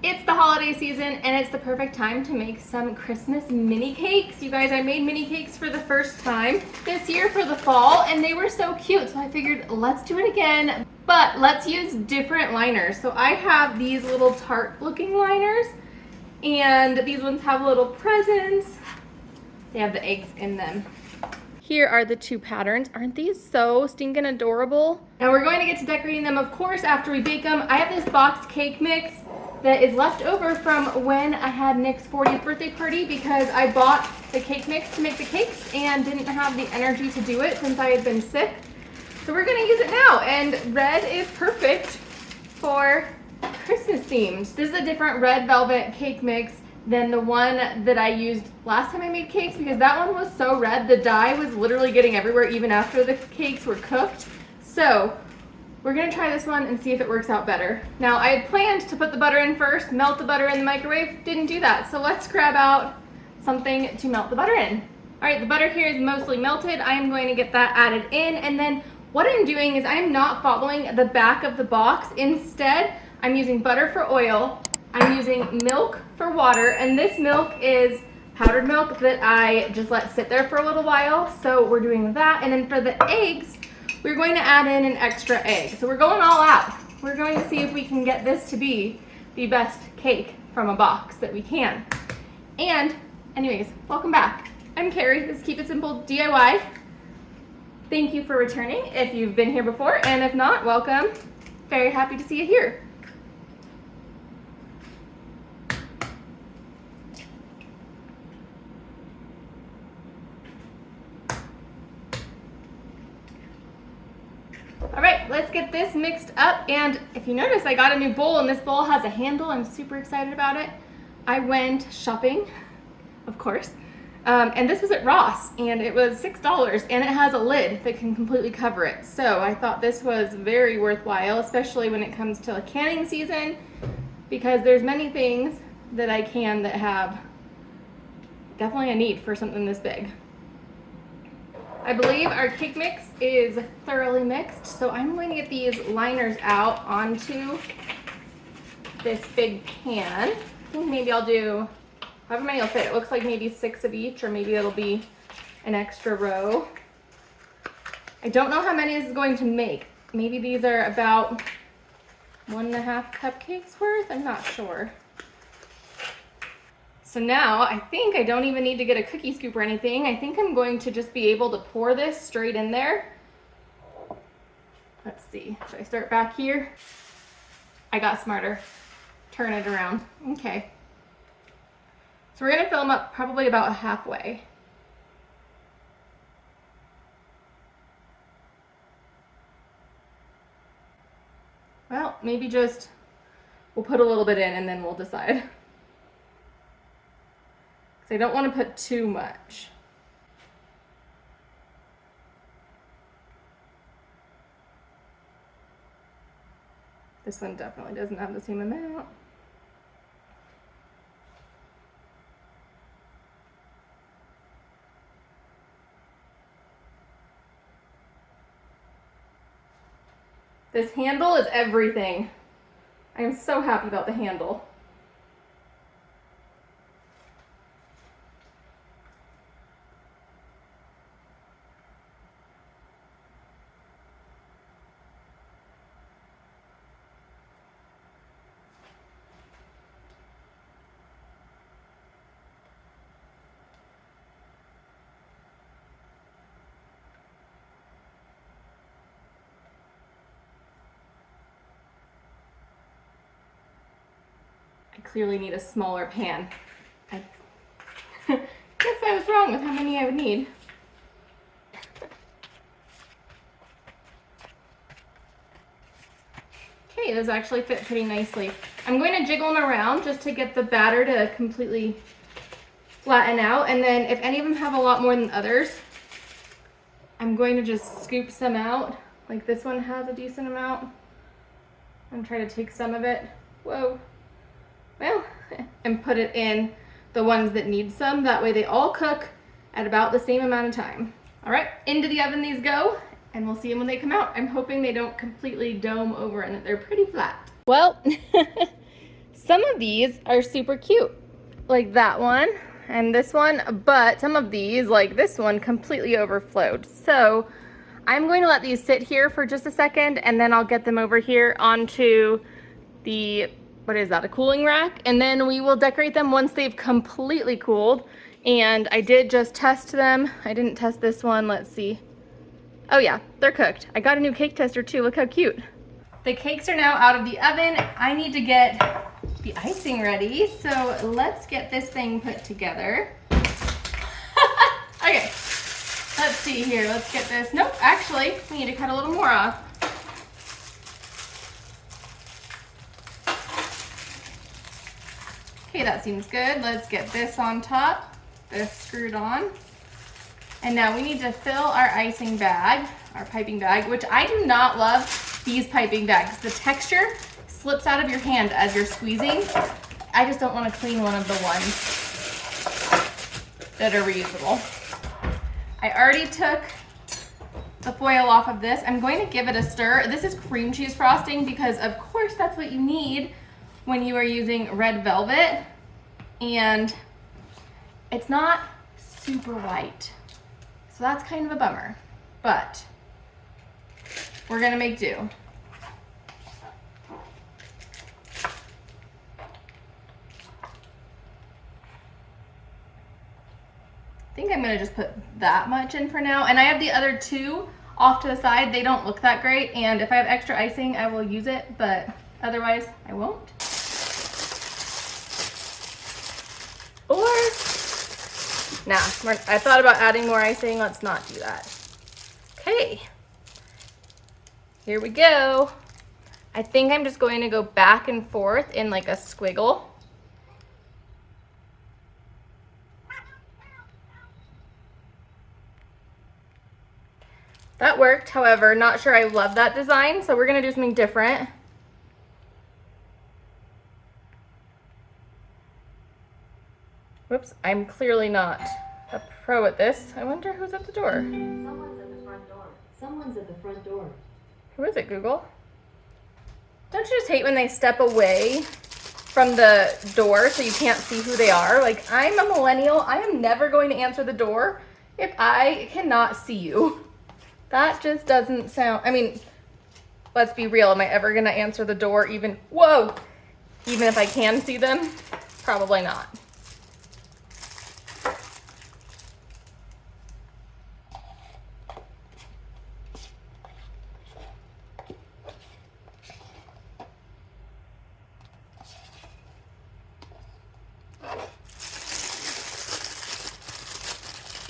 It's the holiday season and it's the perfect time to make some Christmas mini cakes. You guys, I made mini cakes for the first time this year for the fall and they were so cute. So I figured let's do it again, but let's use different liners. So I have these little tart looking liners and these ones have little presents. They have the eggs in them. Here are the two patterns. Aren't these so stinking adorable? Now we're going to get to decorating them, of course, after we bake them. I have this boxed cake mix that is left over from when I had Nick's 40th birthday party because I bought the cake mix to make the cakes and didn't have the energy to do it since I had been sick. So we're gonna use it now, and red is perfect for Christmas themed. This is a different red velvet cake mix than the one that I used last time I made cakes because that one was so red, the dye was literally getting everywhere even after the cakes were cooked. So we're gonna try this one and see if it works out better. Now I had planned to put the butter in first, melt the butter in the microwave, didn't do that. So let's grab out something to melt the butter in. All right, the butter here is mostly melted. I am going to get that added in, and then what I'm doing is I'm not following the back of the box. Instead, I'm using butter for oil, I'm using milk for water, and this milk is powdered milk that I just let sit there for a little while. So we're doing that, and then for the eggs, we're going to add in an extra egg. So we're going all out. We're going to see if we can get this to be the best cake from a box that we can. And anyways, welcome back. I'm Carrie, this is Keep It Simple DIY. Thank you for returning if you've been here before, and if not, welcome. Very happy to see you here. All right, let's get this mixed up. And if you notice, I got a new bowl, and this bowl has a handle. I'm super excited about it. I went shopping, of course, and this was at Ross, and it was $6, and it has a lid that can completely cover it. So I thought this was very worthwhile, especially when it comes to canning season, because there's many things that I can that have definitely a need for something this big. I believe our cake mix is thoroughly mixed, so I'm going to get these liners out onto this big pan. I think maybe I'll do however many will fit. It looks like maybe 6 of each, or maybe it'll be an extra row. I don't know how many this is going to make. Maybe these are about 1.5 cupcakes worth? I'm not sure. So now I think I don't even need to get a cookie scoop or anything. I think I'm going to just be able to pour this straight in there. Let's see, should I start back here? I got smarter. Turn it around. Okay. So we're gonna fill them up probably about halfway. Well, maybe just, we'll put a little bit in and then we'll decide. I don't want to put too much. This one definitely doesn't have the same amount. This handle is everything. I am so happy about the handle. I clearly need a smaller pan. I guess I was wrong with how many I would need. Okay, those actually fit pretty nicely. I'm going to jiggle them around just to get the batter to completely flatten out, and then if any of them have a lot more than others, I'm going to just scoop some out. Like this one has a decent amount. I'm trying to take some of it. Whoa. Well, and put it in the ones that need some. That way they all cook at about the same amount of time. All right, into the oven these go, and we'll see them when they come out. I'm hoping they don't completely dome over and that they're pretty flat. Well, Some of these are super cute, like that one and this one, but some of these, like this one, completely overflowed. So I'm going to let these sit here for just a second, and then I'll get them over here onto the, what is that, a cooling rack, and then we will decorate them once they've completely cooled. And I did just test them. I didn't test this one. Let's see. Oh yeah, they're cooked. I got a new cake tester too. Look how cute. The cakes are now out of the oven. I need to get the icing ready, so let's get this thing put together. Okay, let's see here. Let's get this. Nope, actually, we need to cut a little more off. Okay, that seems good. Let's get this on top, this screwed on. And now we need to fill our icing bag, our piping bag, which I do not love these piping bags. The texture slips out of your hand as you're squeezing. I just don't want to clean one of the ones that are reusable. I already took the foil off of this. I'm going to give it a stir. This is cream cheese frosting because of course that's what you need when you are using red velvet, and it's not super white. So that's kind of a bummer, but we're gonna make do. I think I'm gonna just put that much in for now. And I have the other two off to the side. They don't look that great, and if I have extra icing, I will use it, but otherwise I won't. Or, nah, I thought about adding more icing. Let's not do that. Okay, here we go. I think I'm just going to go back and forth in like a squiggle. That worked, however, not sure I love that design, so we're gonna do something different. Whoops, I'm clearly not a pro at this. I wonder who's at the door. Someone's at the front door. Someone's at the front door. Who is it, Google? Don't you just hate when they step away from the door so you can't see who they are? Like, I'm a millennial. I am never going to answer the door if I cannot see you. That just doesn't sound, I mean, let's be real. Am I ever gonna answer the door even, whoa, even if I can see them? Probably not.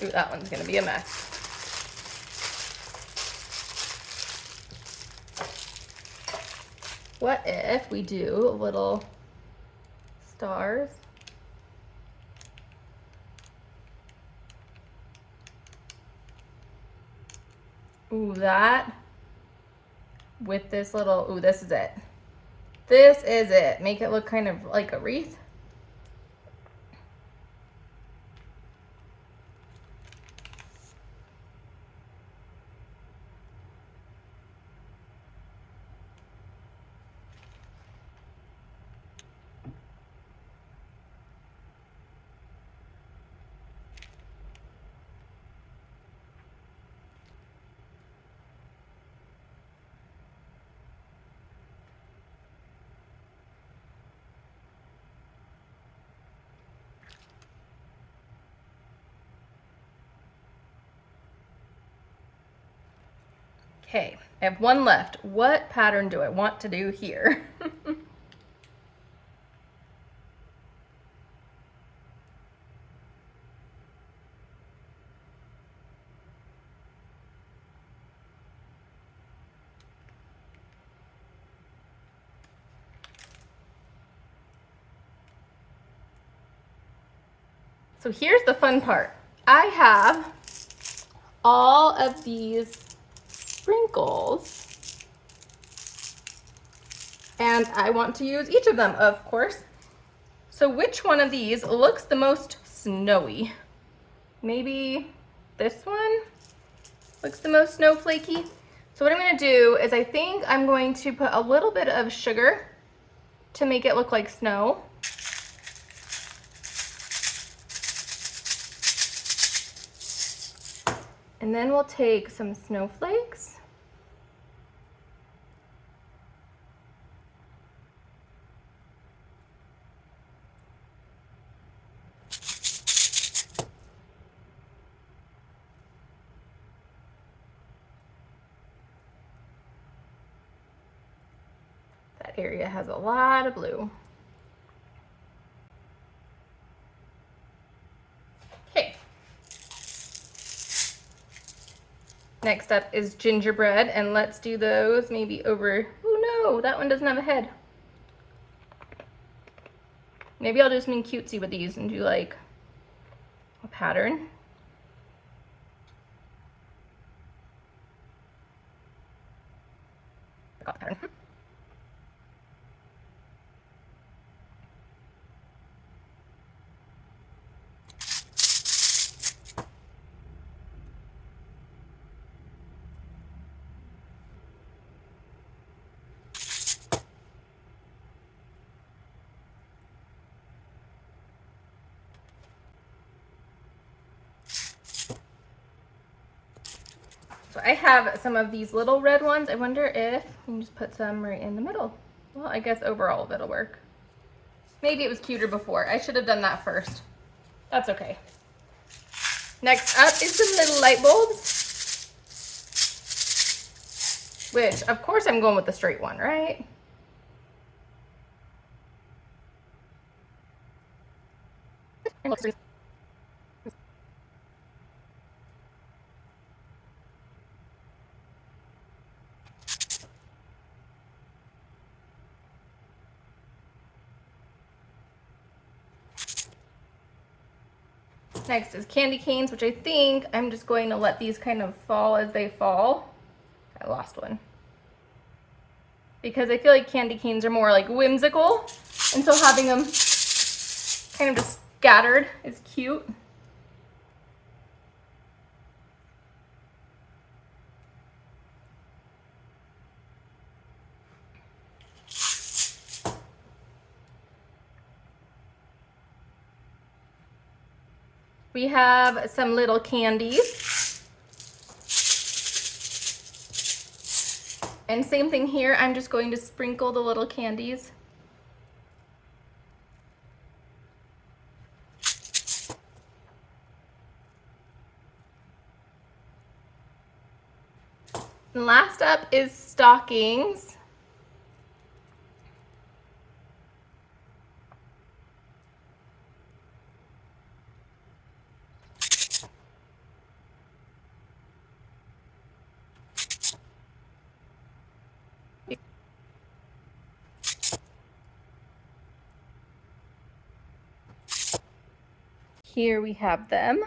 Ooh, that one's gonna be a mess. What if we do little stars? Ooh, that with this little, ooh, this is it. This is it. Make it look kind of like a wreath. Okay, I have one left. What pattern do I want to do here? So here's the fun part. I have all of these sprinkles, and I want to use each of them, of course. So which one of these looks the most snowy? Maybe this one looks the most snowflakey. So what I'm gonna do is I think I'm going to put a little bit of sugar to make it look like snow. And then we'll take some snowflakes. That area has a lot of blue. Okay. Next up is gingerbread, and let's do those maybe over, oh no, that one doesn't have a head. Maybe I'll do something cutesy with these and do like a pattern. I got the pattern. So I have some of these little red ones. I wonder if we can just put some right in the middle. Well, I guess overall it'll work. Maybe it was cuter before. I should have done that first. That's okay. Next up is some little light bulbs. Which, of course, I'm going with the straight one, right? Next is candy canes, which I think I'm just going to let these kind of fall as they fall. I lost one. Because I feel like candy canes are more like whimsical, and so having them kind of just scattered is cute. We have some little candies. And same thing here, I'm just going to sprinkle the little candies. And last up is stockings. Here we have them.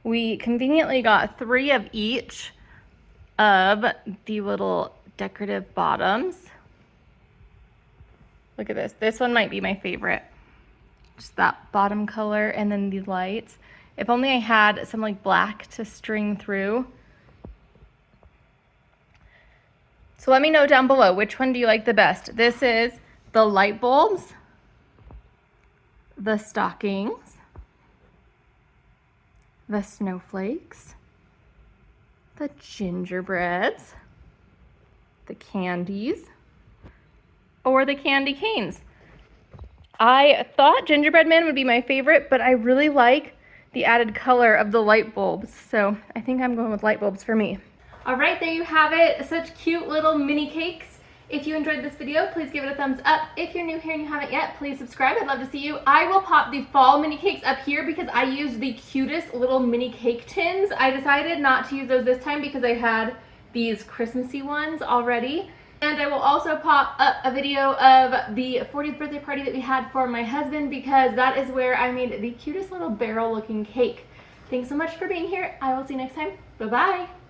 We conveniently got 3 of each of the little decorative bottoms. Look at this. This one might be my favorite. Just that bottom color and then the lights. If only I had some like black to string through. So let me know down below, which one do you like the best? This is the light bulbs, the stockings, the snowflakes, the gingerbreads, the candies, or the candy canes. I thought gingerbread man would be my favorite, but I really like the added color of the light bulbs. So I think I'm going with light bulbs for me. All right, there you have it. Such cute little mini cakes. If you enjoyed this video, please give it a thumbs up. If you're new here and you haven't yet, please subscribe. I'd love to see you. I will pop the fall mini cakes up here because I used the cutest little mini cake tins. I decided not to use those this time because I had these Christmassy ones already. And I will also pop up a video of the 40th birthday party that we had for my husband because that is where I made the cutest little barrel looking cake. Thanks so much for being here. I will see you next time. Bye-bye.